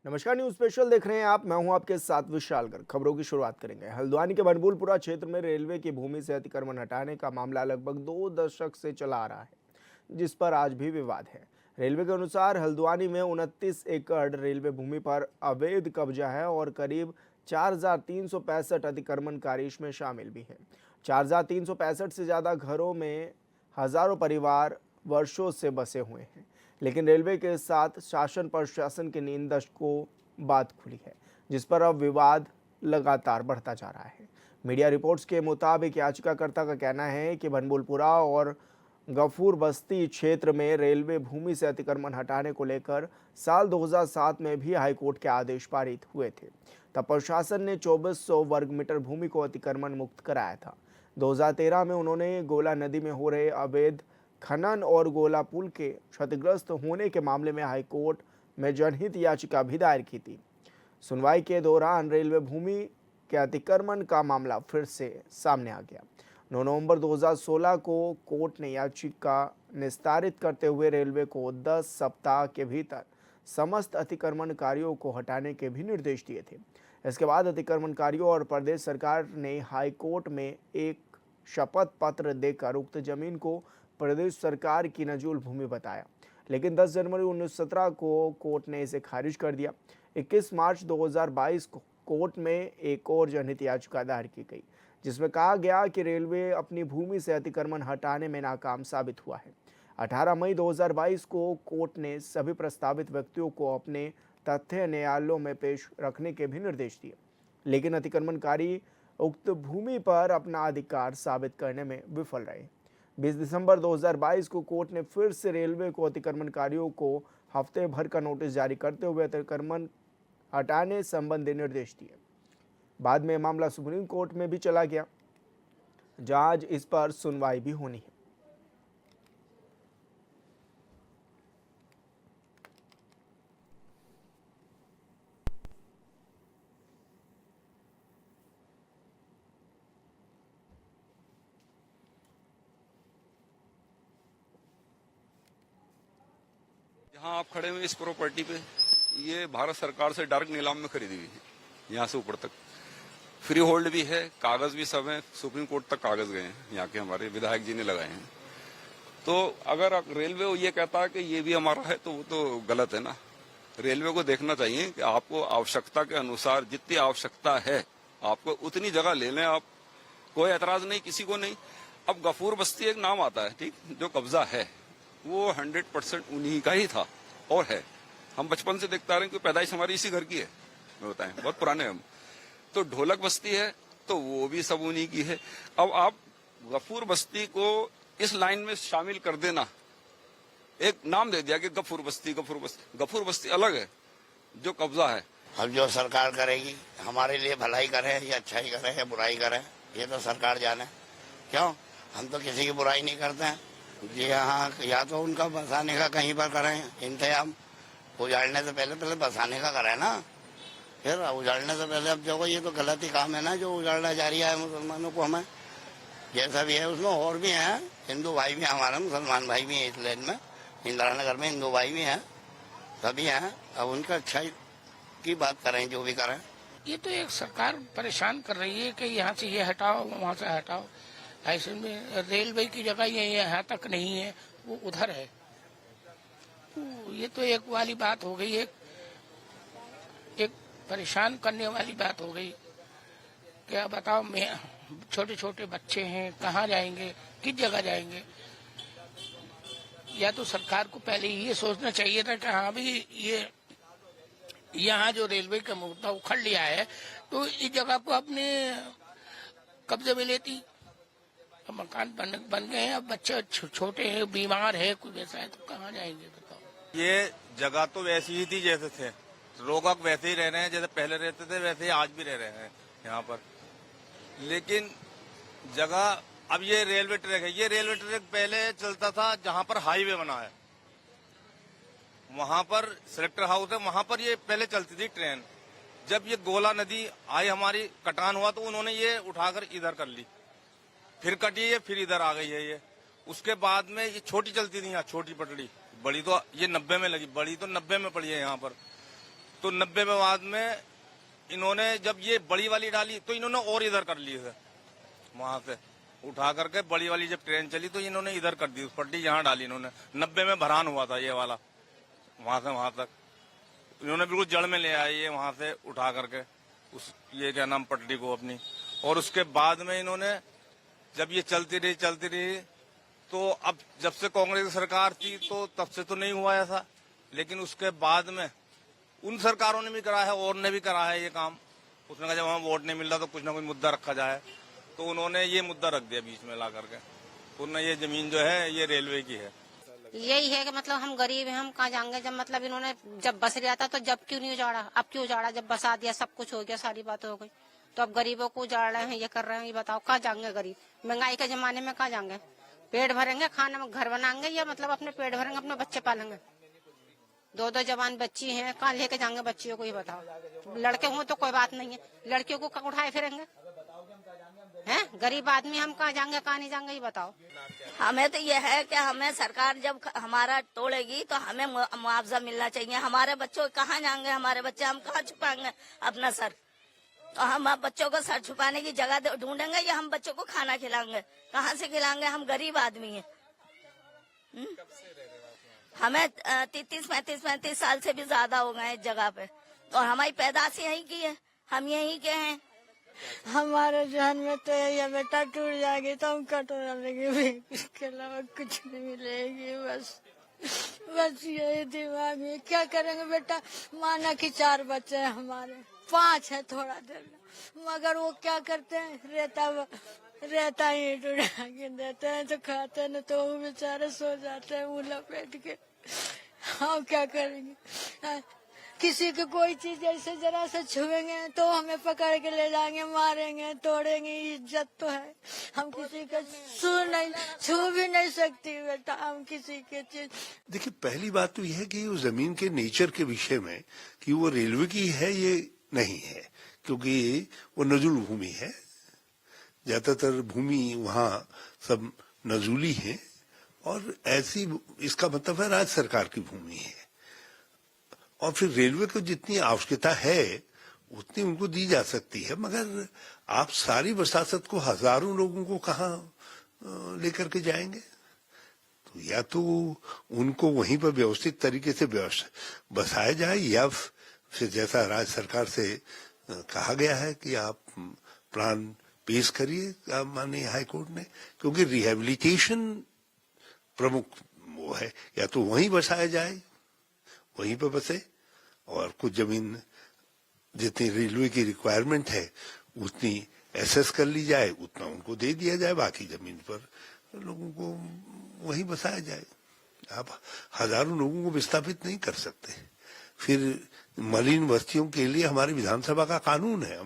नमस्कार, news special देख रहे हैं आप। मैं हूं आपके साथ विशाल गर्ग। खबरों की शुरुआत करेंगे। हल्द्वानी के बनबुलपुरा क्षेत्र में रेलवे की भूमि से अतिक्रमण हटाने का मामला लगभग 2 दशक से चला आ रहा है, जिस पर आज भी विवाद है। रेलवे के अनुसार हल्द्वानी में 29 एकड़ रेलवे भूमि पर अवैध कब्जा है और करीब 4,365 अतिक्रमणकारी इसमें शामिल भी हैं। 4,365 से ज्यादा घरों में हजारों परिवार वर्षों से बसे हुए हैं, लेकिन रेलवे के साथ शासन प्रशासन की नींद को बात खुली है, जिस पर अब विवाद लगातार बढ़ता जा रहा है। मीडिया रिपोर्ट्स के मुताबिक याचिकाकर्ता का कहना है कि बनबुलपुरा और गफूर बस्ती क्षेत्र में रेलवे भूमि से अतिक्रमण हटाने को लेकर साल 2007 में भी हाईकोर्ट के आदेश पारित हुए थे। तब प्रशासन ने 2400 वर्ग मीटर भूमि को अतिक्रमण मुक्त कराया था। 2013 में उन्होंने गोला नदी में हो रहे अवैध खनन और गोला पुल के क्षतिग्रस्त होने के मामले में हाईकोर्ट में जनहित याचिका भी दायर की थी। सुनवाई के दौरान रेलवे भूमि के अतिक्रमण का मामला फिर से सामने आ गया। 9 नवंबर 2016 को कोर्ट ने याचिका निस्तारित करते हुए रेलवे को 10 सप्ताह के भीतर समस्त अतिक्रमणकारियों को हटाने के भी निर्देश दिए थे। इसके बाद अतिक्रमणकारियों और प्रदेश सरकार ने हाईकोर्ट में एक शपथ पत्र देकर उक्त जमीन को प्रदेश सरकार की नजूल भूमि बताया, लेकिन 10 जनवरी 1917 को कोर्ट ने इसे खारिज कर दिया। 21 मार्च 2022 को कोर्ट में एक और जनहित याचिका दायर की गई, जिसमें कहा गया कि रेलवे अपनी भूमि से अतिक्रमण हटाने में नाकाम साबित हुआ है। 18 मई 2022 को कोर्ट ने सभी प्रस्तावित व्यक्तियों को अपने तथ्य न्यायालयों में पेश रखने के भी निर्देश दिए, लेकिन अतिक्रमणकारी उक्त भूमि पर अपना अधिकार साबित करने में विफल रहे। 20 दिसंबर 2022 को कोर्ट ने फिर से रेलवे को अतिक्रमणकारियों को हफ्ते भर का नोटिस जारी करते हुए अतिक्रमण हटाने संबंधी निर्देश दिए। बाद में मामला सुप्रीम कोर्ट में भी चला गया, जहां आज इस पर सुनवाई भी होनी है। जहाँ आप खड़े हुए इस प्रॉपर्टी पे, ये भारत सरकार से डायरेक्ट नीलाम में खरीदी हुई है। यहाँ से ऊपर तक फ्री होल्ड भी है, कागज भी सब है, सुप्रीम कोर्ट तक कागज गए हैं, यहाँ के हमारे विधायक जी ने लगाए हैं। तो अगर रेलवे ये कहता है कि ये भी हमारा है, तो वो तो गलत है ना। रेलवे को देखना चाहिए कि आपको आवश्यकता के अनुसार जितनी आवश्यकता है आपको उतनी जगह ले लें आप, कोई एतराज नहीं, किसी को नहीं। अब गफूर बस्ती एक नाम आता है, ठीक, जो कब्जा है वो 100% उन्हीं का ही था और है। हम बचपन से देखते आ रहे हैं कि पैदाइश हमारी इसी घर की है, मैं बताएं, बहुत पुराने हम। तो ढोलक बस्ती है तो वो भी सब उन्हीं की है। अब आप गफूर बस्ती को इस लाइन में शामिल कर देना, एक नाम दे दिया कि गफूर बस्ती, गफूर बस्ती। गफूर बस्ती अलग है जो कब्जा है। अब जो सरकार करेगी, हमारे लिए भलाई करे या अच्छाई करे या बुराई करे, ये तो सरकार जाने। क्यों, हम तो किसी की बुराई नहीं करते हैं जी। हाँ, या तो उनका बसाने का कहीं पर करें इंतजाम, उजाड़ने से पहले बसाने का करें ना, फिर उजाड़ने से पहले। अब देखो, ये तो गलत ही काम है ना जो उजाड़ना जा रहा है मुसलमानों को। हमें जैसा भी है, उसमें और भी हैं, हिंदू भाई भी हैं, हमारे मुसलमान भाई भी हैं इस लाइन में। इंदिरा नगर में हिंदू भाई भी हैं, सभी हैं। अब उनका अच्छाई की बात करें, जो भी करें। ये तो एक सरकार परेशान कर रही है कि यहाँ से ये हटाओ, वहाँ से हटाओ। ऐसे में रेलवे की जगह ये यहाँ तक नहीं है, वो उधर है। तो ये तो एक वाली बात हो गई, एक परेशान करने वाली बात हो गई। क्या बताओ, मैं छोटे छोटे बच्चे हैं, कहाँ जाएंगे, किस जगह जाएंगे? या तो सरकार को पहले ये सोचना चाहिए था कि हाँ भी ये यहाँ जो रेलवे का मुद्दा उखड़ लिया है, तो इस जगह को अपने कब्जे में लेती। मकान बन गए हैं, अब बच्चे छोटे हैं, बीमार है, कोई वैसा है, तो कहाँ जाएंगे बताओ? ये जगह तो वैसी ही थी जैसे थे, लोग अब वैसे ही रह रहे हैं, जैसे पहले रहते थे वैसे ही आज भी रह रहे हैं यहाँ पर। लेकिन जगह, अब ये रेलवे ट्रैक है, ये रेलवे ट्रैक पहले चलता था जहाँ पर हाईवे बना है, वहां पर सेलेक्टर हाउस है, वहां पर ये पहले चलती थी ट्रेन। जब ये गोला नदी आई, हमारी कटान हुआ, तो उन्होंने ये उठाकर इधर कर ली, फिर कटी है, फिर इधर आ गई है ये। उसके बाद में ये छोटी चलती थी यहाँ, छोटी पटड़ी, बड़ी तो ये 90 में लगी, बड़ी तो 90 में पड़ी है यहाँ पर। तो 90 में बाद में इन्होंने जब ये बड़ी वाली डाली तो इन्होंने और इधर कर ली है, वहां से उठा करके बड़ी वाली जब ट्रेन चली तो इन्होंने इधर कर दी, उस पट्टी यहाँ डाली इन्होंने। 90 में भरान हुआ था ये वाला, वहां से वहां तक इन्होंने बिल्कुल जड़ में ले आए ये, वहां से उठा करके उस ये क्या नाम पट्टी को अपनी। और उसके बाद में इन्होंने जब ये चलती रही तो अब जब से कांग्रेस की सरकार थी तो तब से तो नहीं हुआ ऐसा, लेकिन उसके बाद में उन सरकारों ने भी करा है और ने भी करा है ये काम। उसने कहा जब हमें वोट नहीं मिल रहा तो कुछ ना कुछ मुद्दा रखा जाए, तो उन्होंने ये मुद्दा रख दिया बीच में ला करके। तो उन्होंने ये जमीन जो है ये रेलवे की है। यही है कि मतलब हम गरीब हैं, हम कहाँ जाएंगे। जब मतलब इन्होंने जब बस लिया था तो जब क्यों नहीं उजाड़ा, अब क्यों उजाड़ा? जब बसा दिया सब कुछ हो गया, सारी बात हो गई, तो अब गरीबों को उजाड़ रहे हैं, ये कर रहे हैं। ये बताओ कहाँ जाएंगे गरीब? महंगाई के जमाने में कहाँ जाएंगे? पेट भरेंगे, खाना में घर बनाएंगे या मतलब अपने पेट भरेंगे, अपने बच्चे पालेंगे? 2 जवान बच्ची हैं, कहाँ लेके जाएंगे बच्चियों को? ये बताओ। लड़के हों तो कोई बात नहीं है, लड़कियों को कहाँ उठाए फिरेंगे? हैं गरीब आदमी, हम कहाँ जाएंगे कहाँ नहीं जाएंगे? ये बताओ। हमें तो ये है कि हमें सरकार जब हमारा तोड़ेगी तो हमें मुआवजा मिलना चाहिए। हमारे बच्चों कहाँ जाएंगे? हमारे बच्चे हम कहाँ छुपाएंगे अपना सर? तो हम अब बच्चों को सर छुपाने की जगह ढूंढेंगे या हम बच्चों को खाना खिलाएंगे? कहाँ से खिलाएंगे? हम गरीब आदमी हैं। हमें 33-35 साल से भी ज्यादा हो गए इस जगह पे, और हमारी पैदाश यहीं की है, हम यहीं के हैं। हमारे जहन में तो ये बेटा टूट जाएगी तो हम कटोरा लेंगे, इसके अलावा कुछ नहीं मिलेगी। बस यही दिमाग में। क्या करेंगे बेटा? माना कि 4 बच्चे हैं हमारे, 5 है थोड़ा देर, मगर वो क्या करते हैं, रहता ही उड़ा के देते हैं, तो खाते हैं तो वो बेचारे सो जाते हैं मुँह लपेट के। हम क्या करेंगे? किसी को कोई चीज ऐसे जरा से छुएंगे तो हमें पकड़ के ले जाएंगे, मारेंगे, तोड़ेंगे। इज्जत तो है, हम किसी का छू भी नहीं सकती बेटा, हम किसी के चीज। देखिए, पहली बात तो यह है कि वो जमीन के नेचर के विषय में कि वो रेलवे की है ये नहीं है, क्योंकि वो नजुल भूमि है। ज्यादातर भूमि वहाँ सब नजूली है, और ऐसी इसका मतलब है राज्य सरकार की भूमि है। और फिर रेलवे को जितनी आवश्यकता है उतनी उनको दी जा सकती है, मगर आप सारी वसासत को हजारों लोगों को कहाँ लेकर के जाएंगे? तो या तो उनको वहीं पर व्यवस्थित तरीके से बसाया जाए, या फिर जैसा राज्य सरकार से कहा गया है कि आप प्लान पेश करिए माननीय हाईकोर्ट ने, क्योंकि रिहेबिलिटेशन प्रमुख वो है। या तो वहीं बसाया जाए, वहीं पर बसे, और कुछ जमीन जितनी रेलवे की रिक्वायरमेंट है उतनी एसेस कर ली जाए, उतना उनको दे दिया जाए, बाकी जमीन पर लोगों को वहीं बसाया जाए। आप हजारों लोगों को विस्थापित नहीं कर सकते। फिर मलिन बस्तियों के लिए हमारी विधानसभा का कानून है,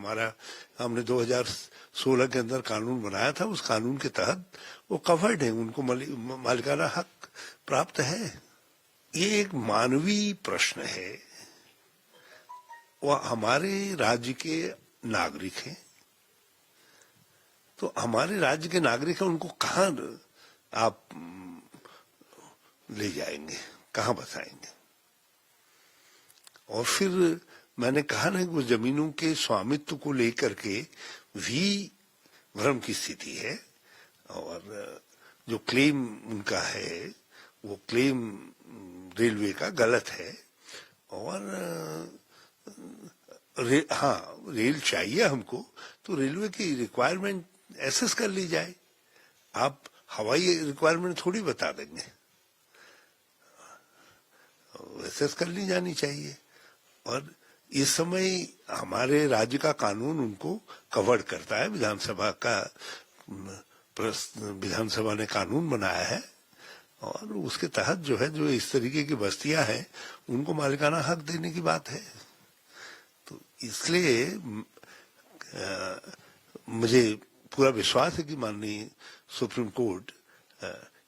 हमने 2016 के अंदर कानून बनाया था, उस कानून के तहत वो कवर्ड है, उनको मालिकाना हक प्राप्त है। ये एक मानवीय प्रश्न है। वो हमारे राज्य के नागरिक हैं, तो हमारे राज्य के नागरिक हैं, उनको कहाँ आप ले जाएंगे, कहाँ बसाएंगे? और फिर मैंने कहा ना कि उस जमीनों के स्वामित्व को लेकर के भी भ्रम की स्थिति है, और जो क्लेम उनका है वो क्लेम रेलवे का गलत है। और रेल चाहिए हमको, तो रेलवे की रिक्वायरमेंट एसेस कर ली जाए। आप हवाई रिक्वायरमेंट थोड़ी बता देंगे, एसेस कर ली जानी चाहिए। और इस समय हमारे राज्य का कानून उनको कवर करता है, विधानसभा ने कानून बनाया है, और उसके तहत जो है, जो इस तरीके की बस्तियां हैं उनको मालिकाना हक देने की बात है। तो इसलिए मुझे पूरा विश्वास है कि माननीय सुप्रीम कोर्ट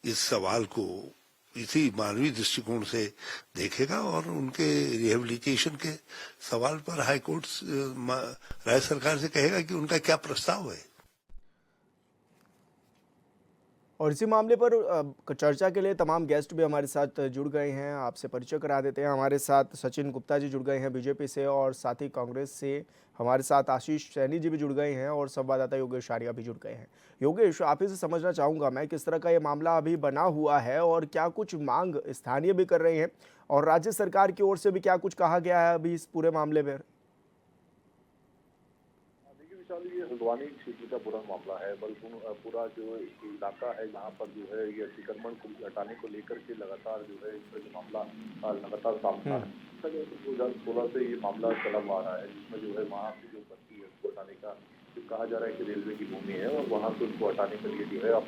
इस सवाल को इसी मानवीय दृष्टिकोण से देखेगा, और उनके रिहेबिलिटेशन के सवाल पर हाई कोर्ट राज्य सरकार से कहेगा कि उनका क्या प्रस्ताव है। और इसी मामले पर चर्चा के लिए तमाम गेस्ट भी हमारे साथ जुड़ गए हैं। आपसे परिचय करा देते हैं। हमारे साथ सचिन गुप्ता जी जुड़ गए हैं बीजेपी से, और साथ ही कांग्रेस से हमारे साथ आशीष सैनी जी भी जुड़ गए हैं, और संवाददाता योगेश आर्या भी जुड़ गए हैं। योगेश, आप ही से समझना चाहूँगा मैं किस तरह का ये मामला अभी बना हुआ है, और क्या कुछ मांग स्थानीय भी कर रहे हैं और राज्य सरकार की ओर से भी क्या कुछ कहा गया है अभी इस पूरे मामले में? देखिए विशाल, ये हल्द्वानी क्षेत्र का पूरा मामला है। बल्कि पूरा जो इलाका है यहाँ पर जो है ये अतिक्रमण को हटाने को लेकर के लगातार जो है इसका जो मामला लगातार सामने आ रहा है। 2016 से ये मामला चला हुआ रहा है, जिसमें जो है वहाँ से जो बस्ती है उसको हटाने का जो कहा जा रहा है कि रेलवे की भूमि है, और वहाँ से उसको हटाने के लिए जो है अब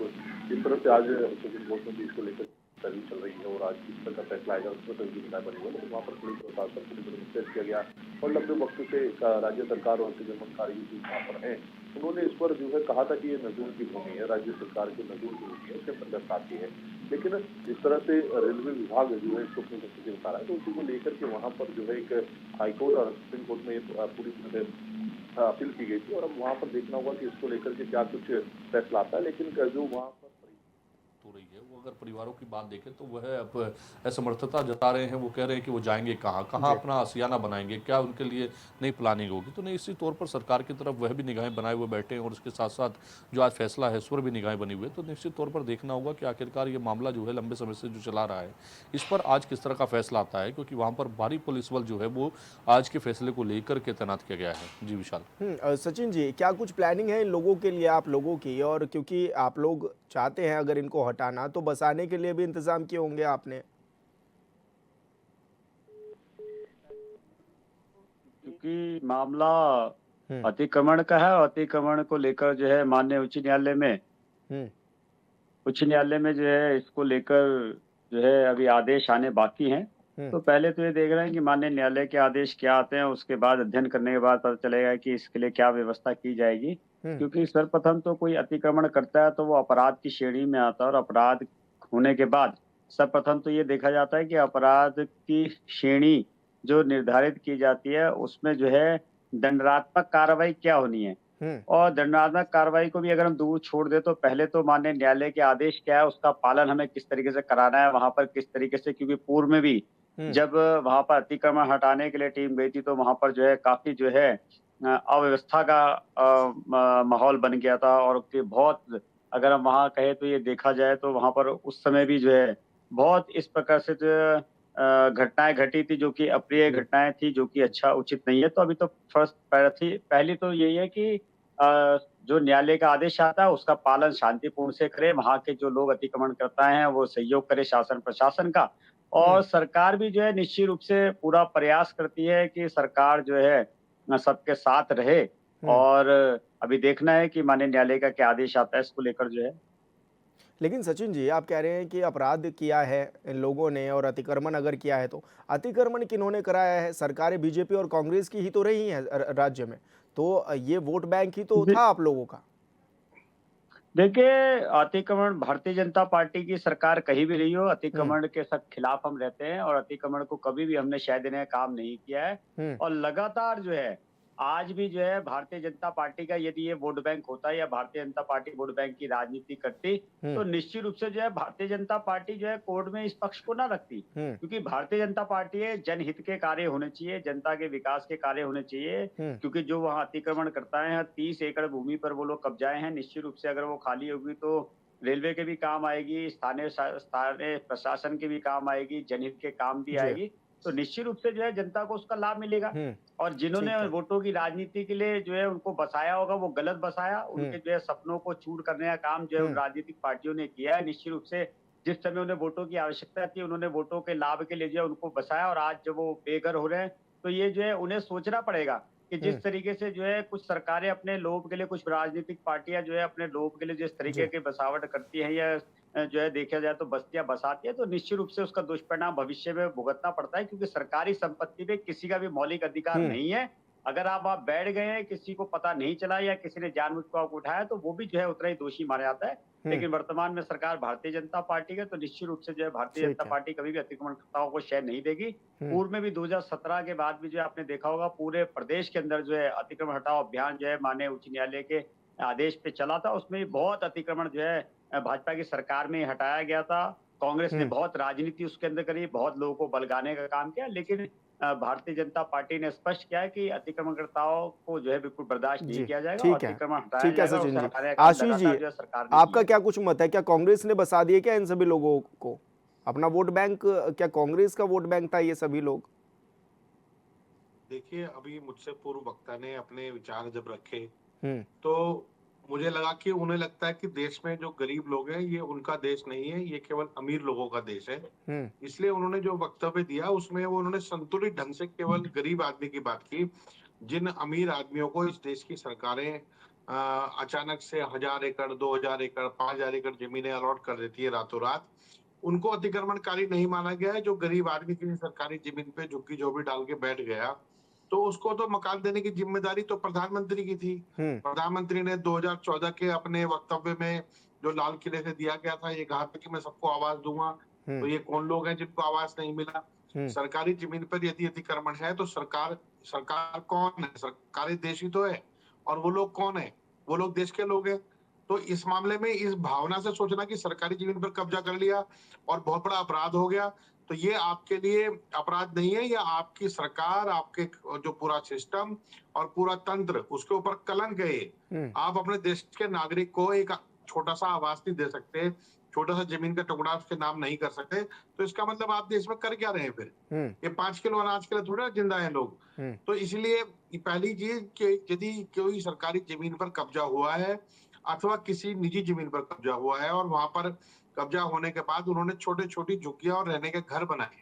इस तरह से आज सुप्रीम कोर्ट में भी इसको लेकर सर्विस चल रही है, और आज किस तरह का फैसला आएगा उसमें तो निकाय बनी हुई है। वहाँ पर पुलिस प्रशासन पुलिस किया गया, और लंबे वक्त से राज्य सरकार और अतिक्रमणकारी जो वहाँ पर है उन्होंने इस पर जो है कहा था कि ये नजूल की भूमि है, राज्य सरकार की नजूल की भूमि है, उसके अंतर्गत आती है। लेकिन इस तरह से रेलवे विभाग जो है इसको अपनी दृष्टि से बता रहा है, तो उसी को लेकर के वहाँ पर जो है एक हाईकोर्ट और सुप्रीम कोर्ट में पूरी तरह से अपील की गई थी, और अब वहाँ पर देखना होगा कि इसको लेकर के क्या कुछ फैसला आता है। लेकिन जो वहाँ पर हो रही है वो अगर परिवारों की बात देखें तो वह अब असमर्थता जता रहे हैं। वो कह रहे हैं कि वो जाएंगे कहाँ अपना आशियाना बनाएंगे, क्या उनके लिए नई प्लानिंग होगी। तो नहीं, इसी तौर पर सरकार की तरफ वह भी निगाहें बनाए हुए बैठे हैं, और उसके साथ साथ जो आज फैसला है उस पर भी निगाहें बनी हुई है। तो निश्चित तौर पर देखना होगा कि आखिरकार ये मामला जो है लंबे समय से जो चला रहा है इस पर आज किस तरह का फैसला आता है, क्योंकि वहाँ पर भारी पुलिस बल जो है वो आज के फैसले को लेकर के तैनात किया गया है। जी विशाल। सचिन जी, क्या कुछ प्लानिंग है इन लोगों के लिए, आप लोगों की? और क्योंकि आप लोग चाहते हैं अगर इनको हटाना, तो बसाने के लिए भी इंतजाम किए होंगे आपने? क्योंकि मामला अतिक्रमण का है, और अतिक्रमण को लेकर जो है माननीय उच्च न्यायालय में जो है इसको लेकर जो है अभी आदेश आने बाकी हैं। तो पहले तो ये देख रहे हैं कि माननीय न्यायालय के आदेश क्या आते हैं, उसके बाद अध्ययन करने के बाद पता चलेगा कि इसके लिए क्या व्यवस्था की जाएगी। क्योंकि सर्वप्रथम तो कोई अतिक्रमण करता है तो वो अपराध की श्रेणी में आता है, और अपराध होने के बाद सर्वप्रथम तो ये देखा जाता है कि अपराध की श्रेणी जो निर्धारित की जाती है उसमें जो है दंडात्मक कार्रवाई क्या होनी है, और दंडात्मक कार्रवाई को भी अगर हम दूर छोड़ दे तो पहले तो माननीय न्यायालय के आदेश क्या है उसका पालन हमें किस तरीके से कराना है, वहां पर किस तरीके से, क्योंकि पूर्व में भी जब वहां पर अतिक्रमण हटाने के लिए टीम गई थी तो वहां पर जो है काफी जो है अव्यवस्था का माहौल बन गया था, और बहुत अगर हम वहाँ कहे तो ये देखा जाए तो वहां पर उस समय भी जो है बहुत इस प्रकार से जो घटनाएं घटी थी जो कि अप्रिय घटनाएं थी, जो कि अच्छा उचित नहीं है। तो अभी तो पहली तो यही है कि जो न्यायालय का आदेश आता है उसका पालन शांतिपूर्ण से करे, वहां के जो लोग अतिक्रमण करता है वो सहयोग करे शासन प्रशासन का, और सरकार भी जो है निश्चित रूप से पूरा प्रयास करती है कि सरकार जो है सबके साथ रहे। और अभी देखना है कि माननीय न्यायालय का क्या आदेश आता है इसको लेकर जो है। लेकिन सचिन जी, आप कह रहे हैं कि अपराध किया है इन लोगों ने, और अतिक्रमण अगर किया है तो अतिक्रमण किन्होंने कराया है? सरकारें बीजेपी और कांग्रेस की ही तो रही हैं राज्य में, तो ये वोट बैंक ही तो था आप लोगों का। देखिए, अतिक्रमण भारतीय जनता पार्टी की सरकार कहीं भी रही हो, अतिक्रमण के सब खिलाफ हम रहते हैं, और अतिक्रमण को कभी भी हमने शायद देने का काम नहीं किया है। और लगातार जो है आज भी जो है भारतीय जनता पार्टी का यदि ये वोट बैंक होता है या Bharatiya Janata party vote bank की राजनीति करती तो निश्चित रूप से जो है भारतीय जनता पार्टी जो है कोर्ट में इस पक्ष को ना रखती, क्योंकि भारतीय जनता पार्टी है जनहित के कार्य होने चाहिए, जनता के विकास के कार्य होने चाहिए। क्योंकि जो वहाँ अतिक्रमण करता है 30 एकड़ भूमि पर वो लोग कब्जाए हैं, निश्चित रूप से अगर वो खाली होगी तो रेलवे के भी काम आएगी, स्थानीय प्रशासन के भी काम आएगी, जनहित के काम भी आएगी, तो निश्चित रूप से जो है जनता को उसका लाभ मिलेगा। और जिन्होंने वोटों की राजनीति के लिए जो है उनको बसाया होगा वो गलत बसाया, उनके जो है सपनों को चूर करने का काम जो है उन राजनीतिक पार्टियों ने किया है। निश्चित रूप से जिस समय उन्हें वोटों की आवश्यकता थी उन्होंने वोटों के लाभ के लिए जो है उनको बसाया, और आज जब वो बेघर हो रहे हैं तो ये जो है उन्हें सोचना पड़ेगा कि जिस तरीके से जो है कुछ सरकारें अपने लोभ के लिए, कुछ राजनीतिक पार्टियां जो है अपने लोभ के लिए जिस तरीके की बसावट करती है या जो है देखा जाए तो बस्तियां बसाती है, तो निश्चित रूप से उसका दुष्परिणाम भविष्य में भुगतना पड़ता है, क्योंकि सरकारी संपत्ति पे किसी का भी मौलिक अधिकार नहीं है। अगर आप बैठ गए हैं, किसी को पता नहीं चला या किसी ने जानबूझ कर आपको उठाया तो वो भी जो है उतना ही दोषी माना जाता है। लेकिन वर्तमान में सरकार भारतीय जनता पार्टी है, तो निश्चित रूप से जो है भारतीय जनता पार्टी कभी भी अतिक्रमणकर्ताओं को शह नहीं देगी। पूर्व में भी 2017 के बाद भी जो है आपने देखा होगा पूरे प्रदेश के अंदर जो है अतिक्रमण हटाओ अभियान जो है माननीय उच्च न्यायालय के आदेश पे चला था, उसमें बहुत अतिक्रमण जो है भाजपा की सरकार में हटाया गया था। कांग्रेस ने बहुत राजनीति उसके अंदर करी, बहुत लोगों को बलगाने का काम किया, लेकिन भारतीय जनता पार्टी ने स्पष्ट किया है कि अतिक्रमणकर्ताओं को जो है बिल्कुल बर्दाश्त नहीं जी, किया जाएगा और ठीक है। अतिक्रमण हटाया ठीक है जाएगा और सचिन उसे जी। हटाने का काम आशीष जी, लगातार जो है सरकार ने आपका किया। क्या कुछ मत है? क्या कांग्रेस ने बसा दिए क्या इन सभी लोगों को? अपना वोट बैंक, क्या कांग्रेस का वोट बैंक था ये सभी लोग? देखिए, अभी मुझसे पूर्व वक्ता ने अपने विचार जब रखे हुँ, तो मुझे लगा कि उन्हें लगता है कि देश में जो गरीब लोग हैं ये उनका देश नहीं है, ये केवल अमीर लोगों का देश है। हुँ, इसलिए उन्होंने जो वक्तव्य दिया उसमें वो उन्होंने संतुलित ढंग से केवल गरीब आदमी की बात की। जिन अमीर आदमियों को इस देश की सरकारें अचानक से 1000 एकड़, 2000 एकड़, 5000 एकड़ जमीनें अलॉट कर देती है रातों रात, उनको अतिक्रमणकारी नहीं माना गया है। जो गरीब आदमी किसी सरकारी जमीन पे झुग्गी-झोपड़ी डाल के बैठ गया, तो उसको तो मकान देने की जिम्मेदारी तो प्रधानमंत्री की थी। हुँ, प्रधानमंत्री ने 2014 के अपने वक्तव्य में जो लाल किले से दिया गया था, ये कहा था कि मैं सबको आवास दूंगा। तो हुँ, ये कौन लोग हैं जिनको आवास नहीं मिला? हुँ, सरकारी जमीन पर यदि अतिक्रमण है तो सरकार सरकार कौन है? सरकारी देश ही तो है। और वो लोग कौन है? वो लोग देश के लोग हैं। तो इस मामले में इस भावना से सोचना कि सरकारी जमीन पर कब्जा कर लिया और बहुत बड़ा अपराध हो गया, तो ये आपके लिए अपराध नहीं है, ये आपकी सरकार, आपके जो पूरा सिस्टम और पूरा तंत्र उसके ऊपर कलंक है ये। हुँ, आप अपने देश के नागरिक को एक छोटा सा आवास नहीं दे सकते, छोटा सा जमीन का टुकड़ा उसके नाम नहीं कर सकते, तो इसका मतलब आप देश में कर क्या रहे हैं फिर? हुँ, ये 5 किलो अनाज के लिए थोड़ा जिंदा है लोग। हुँ, तो इसलिए पहली चीज कि यदि कोई सरकारी जमीन पर कब्जा हुआ है अथवा किसी निजी जमीन पर कब्जा हुआ है और वहां पर कब्जा होने के बाद उन्होंने छोटी-छोटी झुग्गियां और रहने के घर बनाए,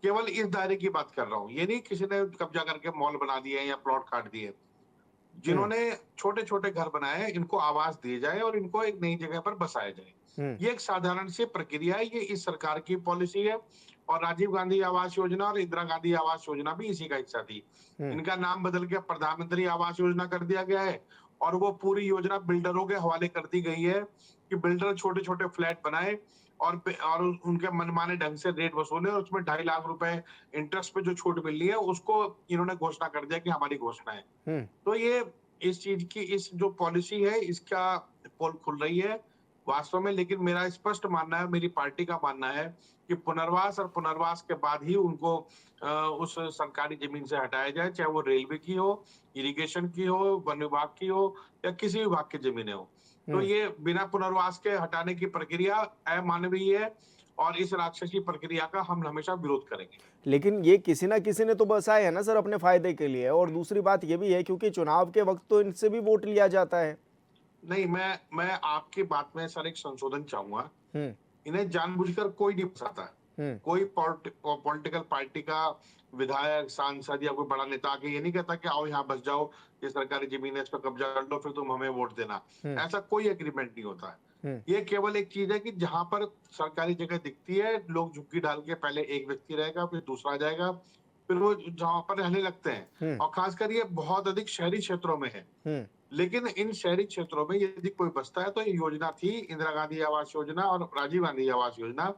केवल इस दायरे की बात कर रहा हूँ। ये नहीं किसी ने कब्जा करके मॉल बना दिए या प्लॉट काट दिए। हुँ, जिन्होंने छोटे-छोटे घर बनाए हैं, इनको आवास दिए जाए और इनको एक नई जगह पर बसाया जाए। हुँ, ये एक साधारण सी प्रक्रिया है, ये इस सरकार की पॉलिसी है और राजीव गांधी आवास योजना और इंदिरा गांधी आवास योजना भी इसी का हिस्सा थी। हुँ, इनका नाम बदल के प्रधानमंत्री आवास योजना कर दिया गया है और वो पूरी योजना बिल्डरों के हवाले कर दी गई है कि बिल्डर छोटे-छोटे फ्लैट बनाए और उनके मनमाने ढंग से रेट वसूले और उसमें 2.5 लाख रुपए इंटरेस्ट पे जो छूट मिल रही है, उसको इन्होंने घोषणा कर दिया कि हमारी घोषणा है। हुँ, तो ये इस चीज की इस जो पॉलिसी है इसका पोल खुल रही है वास्तव में, लेकिन मेरा स्पष्ट मानना है, मेरी पार्टी का मानना है कि पुनर्वास और पुनर्वास के बाद ही उनको उस सरकारी जमीन से हटाया जाए, चाहे वो रेलवे की हो, इरिगेशन की हो, वन विभाग की हो या किसी विभाग की जमीनें हो। तो हुँ। ये बिना पुनर्वास के हटाने की प्रक्रिया अमानवीय है और इस राक्षसी प्रक्रिया का हम हमेशा विरोध करेंगे। लेकिन ये किसी ना किसी ने तो बसाए है ना सर अपने फायदे के लिए, और दूसरी बात ये भी है क्योंकि चुनाव के वक्त तो इनसे भी वोट लिया जाता है। नहीं, मैं आपकी बात में सर एक संशोधन चाहूंगा। हम्म, इन्हें जानबूझकर कोई नहीं फंसाता है। हम्म, कोई पॉलिटिकल पार्टी का विधायक, सांसद या कोई बड़ा नेता आके ये नहीं कहता कि आओ यहाँ बस जाओ, ये सरकारी जमीन है, इस पर कब्जा कर लो, फिर तुम हमें वोट देना। हम्म, ऐसा कोई एग्रीमेंट नहीं होता है। हम्म, ये केवल एक चीज है कि जहां पर सरकारी जगह दिखती है, लोग झुग्गी डाल के पहले एक व्यक्ति रहेगा, फिर दूसरा जाएगा, फिर वो जहां पर रहने लगते हैं। हम्म, और खासकर ये बहुत अधिक शहरी क्षेत्रों में है। हम्म, लेकिन इन शहरी क्षेत्रों में यदि कोई बसता है तो ये योजना थी, इंदिरा गांधी आवास योजना और राजीव गांधी आवास योजना,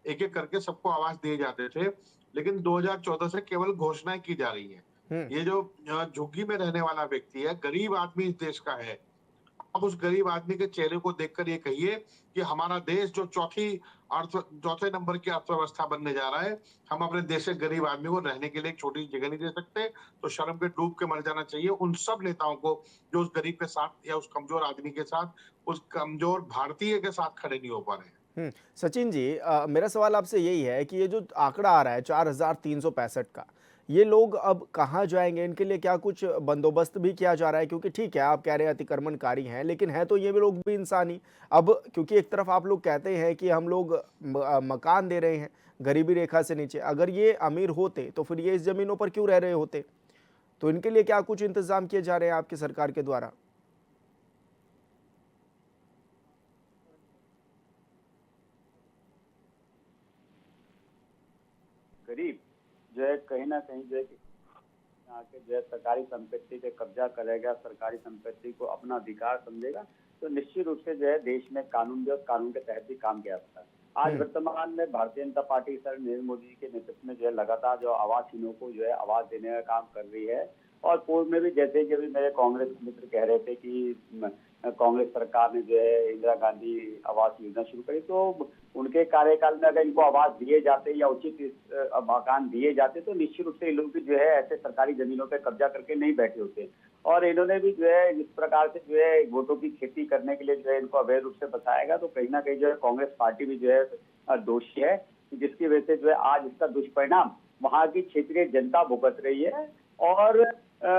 एक एक करके सबको आवास दिए जाते थे। लेकिन 2014 से केवल घोषणाएं की जा रही है। हम्म, ये जो झुग्गी में रहने वाला व्यक्ति है, गरीब आदमी इस देश का है, अब उस गरीब आदमी के चेहरे को देखकर ये कहिए कि हमारा देश जो चौथे नंबर की अर्थव्यवस्था बनने जा रहा है, हम अपने देश के गरीब आदमी को रहने के लिए एक छोटी जगह नहीं दे सकते, तो शर्म के डूब के मर जाना चाहिए उन सब नेताओं को जो उस गरीब के साथ या उस कमजोर आदमी के साथ, उस कमजोर भारतीय के साथ खड़े नहीं हो पा रहे हैं। सचिन जी, मेरा सवाल आपसे यही है कि ये जो आंकड़ा आ रहा है 4365 का, ये लोग अब कहाँ जाएंगे? इनके लिए क्या कुछ बंदोबस्त भी किया जा रहा है? क्योंकि ठीक है आप कह रहे हैं अतिक्रमणकारी हैं, लेकिन है तो ये भी लोग भी इंसान ही। अब क्योंकि एक तरफ आप लोग कहते हैं कि हम लोग मकान दे रहे हैं गरीबी रेखा से नीचे, अगर ये अमीर होते तो फिर ये इस जमीनों पर क्यों रह रहे होते? तो इनके लिए क्या कुछ इंतजाम किए जा रहे हैं आपकी सरकार के द्वारा? गरीब जो है कहीं ना कहीं जो है आके जो है सरकारी संपत्ति पे कब्जा करेगा, सरकारी संपत्ति को अपना अधिकार समझेगा, तो निश्चित रूप से जो है देश में कानून जो कानून के तहत भी काम किया जाता है। आज वर्तमान में भारतीय जनता पार्टी सर नरेंद्र मोदी के नेतृत्व में जो है लगातार जो आवासहीनों को जो है आवास देने का काम कर रही है और पूर्व में भी जैसे कि अभी मेरे कांग्रेस मित्र कह रहे थे कि कांग्रेस सरकार ने जो है इंदिरा गांधी आवास योजना शुरू करी, तो उनके कार्यकाल में अगर इनको आवास दिए जाते या उचित मकान दिए जाते तो निश्चित रूप से ये लोग भी जो है ऐसे सरकारी जमीनों पे कब्जा करके नहीं बैठे होते। और इन्होंने भी जो है इस प्रकार से जो है वोटों की खेती करने के लिए जो है इनको अवैध रूप से बसाएगा, तो कहीं ना कहीं जो है कांग्रेस पार्टी भी जो है दोषी है, जिसकी वजह से जो है आज इसका दुष्परिणाम वहाँ की क्षेत्रीय जनता भुगत रही है। और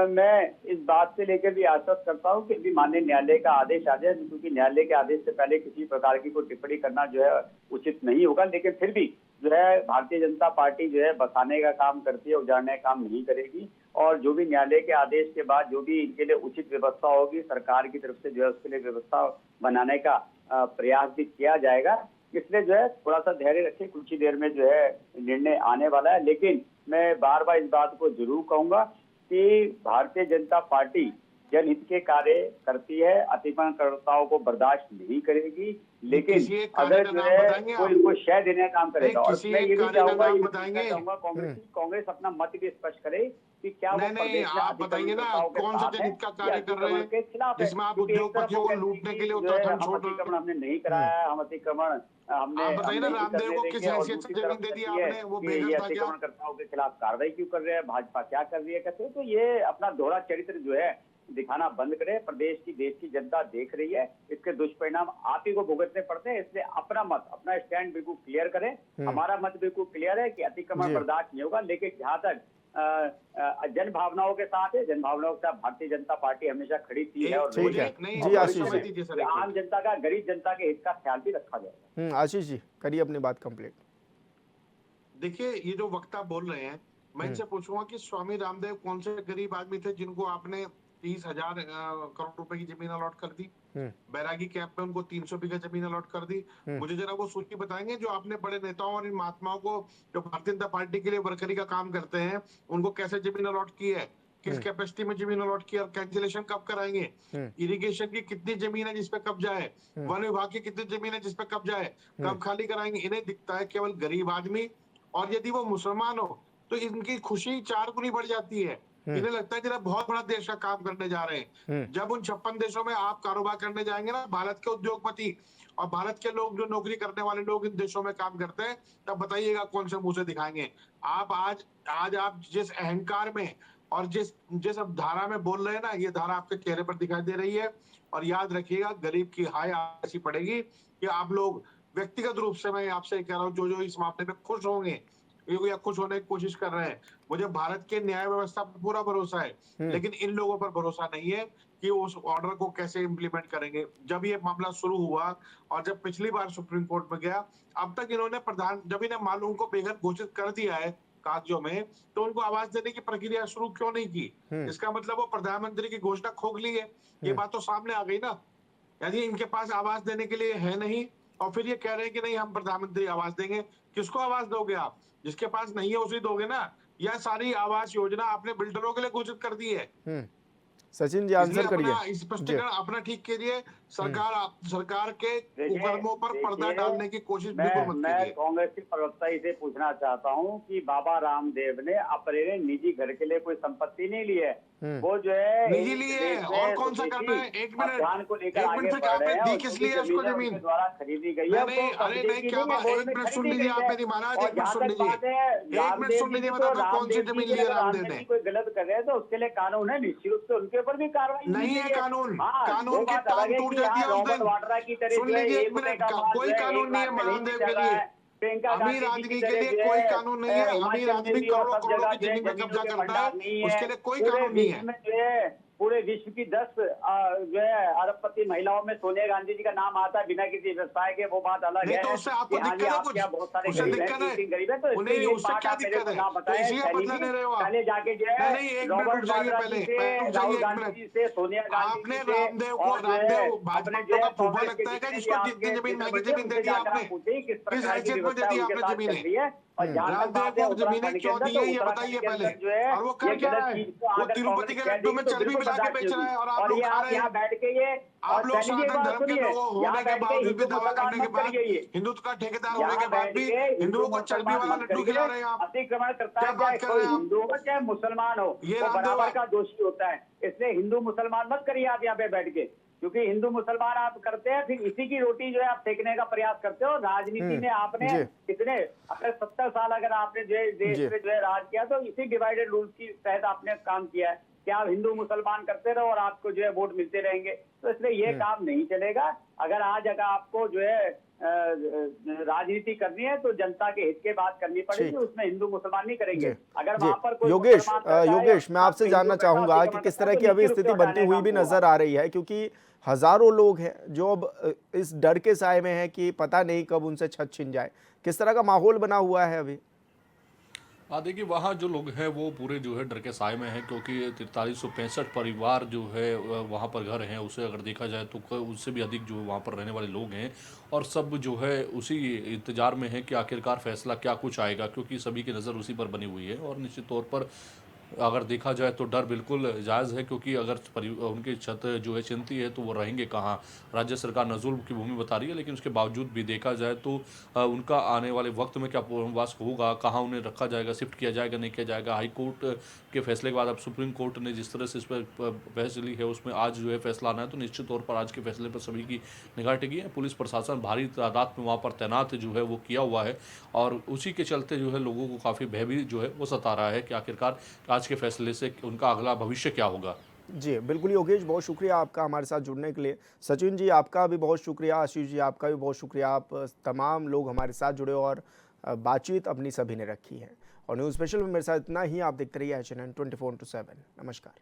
मैं इस बात से लेकर भी आश्वस्त करता हूं कि अभी माननीय न्यायालय का आदेश आ जाए, क्योंकि न्यायालय के आदेश से पहले किसी प्रकार की कोई टिप्पणी करना जो है उचित नहीं होगा, लेकिन फिर भी जो है भारतीय जनता पार्टी जो है बसाने का काम करती है, उजाड़ने का काम नहीं करेगी। और जो भी न्यायालय के आदेश के बाद जो भी इनके लिए उचित व्यवस्था होगी सरकार की तरफ से जो है उसके लिए व्यवस्था बनाने का प्रयास भी किया जाएगा। इसलिए जो है थोड़ा सा धैर्य रखें, कुछ ही देर में जो है निर्णय आने वाला है। लेकिन मैं बार बार इस बात को जरूर कहूंगा कि भारतीय जनता पार्टी जनहित के कार्य करती है, अतिक्रमणकर्ताओं को बर्दाश्त नहीं करेगी, लेकिन अगर जो है कोई इनको शय देने का काम करेगा। और मैं ये भी चाहूंगा कांग्रेस अपना मत भी स्पष्ट करे कि क्या वो आप बताइए ना कौन सा जनहित का कार्य कर रहे हैं जिसमें आप उद्योगपतियों को लूटने के लिए उत्तराखंड छोड़ रहे हैं। हमने नहीं कराया, हम अतिक्रमण हमने बताइए ना रामदेव को किस हैसियत से जमीन दे दी आपने, वो बेघर था क्या? अतिक्रमणकर्ताओं के खिलाफ कार्रवाई क्यों कर रहे हैं, भाजपा क्या कर रही है, कहते हैं। तो ये अपना दोहरा चरित्र जो है दिखाना बंद करे। प्रदेश की देश की जनता देख रही है, इसके दुष्परिणाम आप ही को भुगतने पड़ते हैं। इसलिए अपना मत अपना स्टैंड बिल्कुल क्लियर करें। हमारा मत बिल्कुल क्लियर है कि अतिक्रमण बर्दाश्त नहीं होगा, लेकिन जहाँ तक जन भावनाओं के साथ है, जन भावनाओं के साथ भारतीय जनता पार्टी हमेशा खड़ी थी है। और आम जनता का, गरीब जनता के हित का ख्याल भी रखा जाएगा। आशीष जी करिए अपनी बात कंप्लीट। देखिए ये जो वक्ता बोल रहे हैं, मैं इनसे पूछूंगा कि स्वामी रामदेव कौन से गरीब आदमी थे जिनको आपने 30,000 करोड़ रुपए की जमीन अलॉट कर दी? बैरागी कैंप में उनको 300 बीघा जमीन अलॉट कर दी। मुझे जरा वो सूची बताएंगे जो आपने बड़े नेताओं और इन महात्माओं को जो भारतीय जनता पार्टी के लिए वर्करी का काम करते हैं उनको कैसे जमीन अलॉट की है, किस कैपेसिटी में जमीन अलॉट किया, कैंसिलेशन कब कराएंगे, इरिगेशन की कितनी जमीन है जिसपे कब्जा है, वन विभाग की कितनी जमीन है जिसपे कब्जा है, कब खाली कराएंगे। इन्हें दिखता है केवल गरीब आदमी, और यदि वो मुसलमान हो तो इनकी खुशी 4 गुनी बढ़ जाती है। इन्हें लगता है कि बहुत बड़ा देश का काम करने जा रहे हैं। जब उन 56 देशों में आप कारोबार करने जाएंगे ना, भारत के उद्योगपति और भारत के लोग जो नौकरी करने वाले लोग इन देशों में काम करते हैं, तब बताइएगा कौन से मुंह से दिखाएंगे। आप आज आप जिस अहंकार में और जिस अब धारा में बोल रहे हैं ना, ये धारा आपके चेहरे पर दिखाई दे रही है। और याद रखिएगा गरीब की हाय ऐसी पड़ेगी कि आप लोग व्यक्तिगत रूप से, मैं आपसे कह रहा हूँ, जो इस मामले में खुश होंगे या खुश होने की कोशिश कर रहे हैं, मुझे भारत के न्याय व्यवस्था पर पूरा भरोसा है, लेकिन इन लोगों पर भरोसा नहीं है कि उस ऑर्डर को कैसे इम्प्लीमेंट करेंगे। जब ये मामला शुरू हुआ और जब पिछली बार सुप्रीम कोर्ट में गया, अब तक इन्होंने जब इन्हें मालूम को बेघर घोषित कर दिया है कागजों में, तो उनको आवाज देने की प्रक्रिया शुरू क्यों नहीं की? इसका मतलब वो प्रधानमंत्री की घोषणा खोखली है। ये बात तो सामने आ गई ना। यदि इनके पास आवाज देने के लिए है नहीं और फिर ये कह रहे हैं कि नहीं हम प्रधानमंत्री आवाज देंगे, किसको आवाज दोगे आप? जिसके पास नहीं है उसे दोगे ना। यह सारी आवास योजना आपने बिल्डरों के लिए घोषित कर दी है। सचिन जी आंसर करिए। स्पष्टीकरण अपना ठीक कीजिए। सरकार के कुकर्मों पर पर्दा डालने की कोशिश बिल्कुल मत कीजिए। मैं कांग्रेस के प्रवक्ता से पूछना चाहता हूं कि बाबा रामदेव ने अपने निजी घर के लिए कोई संपत्ति नहीं ली है, वो जो है निजी लिए और कौन सा करना है? एक मिनट फिर आपने दी किस लिए उसको जमीन? द्वारा खरीदी गई है। अरे नहीं क्या बात, एक मिनट सुन लीजिए आप मेरी महाराज, एक मिनट सुन लीजिए, बता कौन सी जमीन ली है रामदेव ने? कोई गलत कर रहे हैं तो उसके लिए कानून है, निश्चित रूप से उनके ऊपर भी कार्रवाई नहीं है। कानून की टांग टूट जाती है उस दिन। सुन लीजिए एक मिनट, कोई कानून नहीं है रामदेव के लिए, अमीर आदमी के लिए कोई कानून नहीं है। अमीर आदमी करोड़ों करोड़ों की जमीन पर कब्जा करता है, उसके लिए कोई कानून नहीं है। पूरे विश्व की 10 जो है अरबपति महिलाओं में सोनिया गांधी जी का नाम आता है बिना किसी व्यवसाय के, वो बात अलग है। तो उससे आपको दिक्कत है कुछ? बहुत सारे गरीब है, तो उससे क्या दिक्कत है? इसलिए बदला ले रहे हो आप? पहले जाके जो है नहीं, एक मिनट रुक जाइए पहले। राहुल गांधी जी से सोनिया गांधी आपने रामदेव भाजपा का फूफा लगता है क्या जिसको जितनी जमीन महंगी जमीन दे दी आपने? किस हैसियत में दे दी आपने जमीनें? और जहाँ तक बात है रामदेव को जमीनें उत्तराखंड के क्यों अंदर, दी तो है ये उत्तराखंड बताइए के पहले। अंदर जो है और वो कर ये क्या गलत रहा है? चीज को वो अगर तिरुपति कांग्रेस के कह लड्डू में देगी तो चर्बी बिल्कुल मिला के बर्दाश्त बेच नहीं रहा है और होगी। आप और लोग ये खा आप रहे यहाँ हैं। बैठ के ये आप और लोग पहली एक सनातन बात धर्म के सुनिए, होने यहाँ के बैठ के बावजूद भी हिंदू दावा मुसलमान करने के मत बाद, करिए, हिंदुत्व का ठेकेदार होने यहाँ के बाद बैठ भी के हिंदू हिंदुओं को चर्बी मुसलमान वाला मत लड्डू खिला करिए। रहे हैं आप। अतिक्रमण करता क्या है, बात चाहे कर कोई रहे हैं आप? हिंदू हो चाहे मुसलमान हो, ये वो रामदेव बराबर का दोषी होता है। इसलिए हिंदू मुसलमान मत करिए आप यहाँ पे बैठ के, क्योंकि हिंदू मुसलमान आप करते हैं, फिर इसी की रोटी जो है आप सेकने का प्रयास करते हो। राजनीति में आपने जी। इतने अगर 70 साल अगर आपने जो है देश जी। में जो है राज किया, तो इसी डिवाइडेड रूल की तहत आपने काम किया है कि आप हिंदू मुसलमान करते रहो और आपको जो है वोट मिलते रहेंगे। तो इसलिए ये काम नहीं चलेगा। अगर आपको जो है राजनीति करनी है तो जनता के हित के बात करनी पड़ेगी, ठीक। उसमें हिंदू मुसलमान नहीं करेंगे। जी। अगर जी वहां पर कोई योगेश मुसलमान करता है योगेश मैं या आपसे हिंदू जानना करता है, चाहूंगा कि अतिक्रमण किस करता तरह है, की तो अभी निश्चित रूप से स्थिति बनती हटाने हुई का भी काम नजर आ रही है, क्योंकि हजारों लोग हैं जो अब इस डर के साए में हैं कि पता नहीं कब उनसे छत छिन जाए। किस तरह का माहौल बना हुआ है अभी? देखिए वहाँ जो लोग हैं वो पूरे जो है डर के साए में हैं, क्योंकि 4365 परिवार जो है वहाँ पर घर हैं, उसे अगर देखा जाए तो उससे भी अधिक जो वहाँ पर रहने वाले लोग हैं, और सब जो है उसी इंतजार में है कि आखिरकार फैसला क्या कुछ आएगा, क्योंकि सभी की नज़र उसी पर बनी हुई है। और निश्चित तौर पर अगर देखा जाए तो डर बिल्कुल जायज़ है, क्योंकि अगर उनकी छत जो है चिंती है तो वो रहेंगे कहाँ। राज्य सरकार नज़ुल्म की भूमि बता रही है, लेकिन उसके बावजूद भी देखा जाए तो उनका आने वाले वक्त में क्या पुनर्वास होगा, कहाँ उन्हें रखा जाएगा, शिफ्ट किया जाएगा नहीं किया जाएगा। हाई कोर्ट के फैसले के बाद अब सुप्रीम कोर्ट ने जिस तरह से इस पर बहस ली है, उसमें आज जो है फैसला आना है, तो निश्चित तौर पर आज के फैसले पर सभी की निगाह टिकी है। पुलिस प्रशासन भारी तादाद में वहाँ पर तैनात जो है वो किया हुआ है, और उसी के चलते जो है लोगों को काफ़ी भय भी जो है वो सता रहा है कि आखिरकार आज के फैसले से उनका अगला भविष्य क्या होगा। जी बिल्कुल योगेश, बहुत शुक्रिया आपका हमारे साथ जुड़ने के लिए। सचिन जी आपका भी बहुत शुक्रिया, आशीष जी आपका भी बहुत शुक्रिया। आप तमाम लोग हमारे साथ जुड़े और बातचीत अपनी सभी ने रखी है। और न्यूज़ स्पेशल में मेरे साथ इतना ही। आप देखते रहिए HNN 24/7। नमस्कार।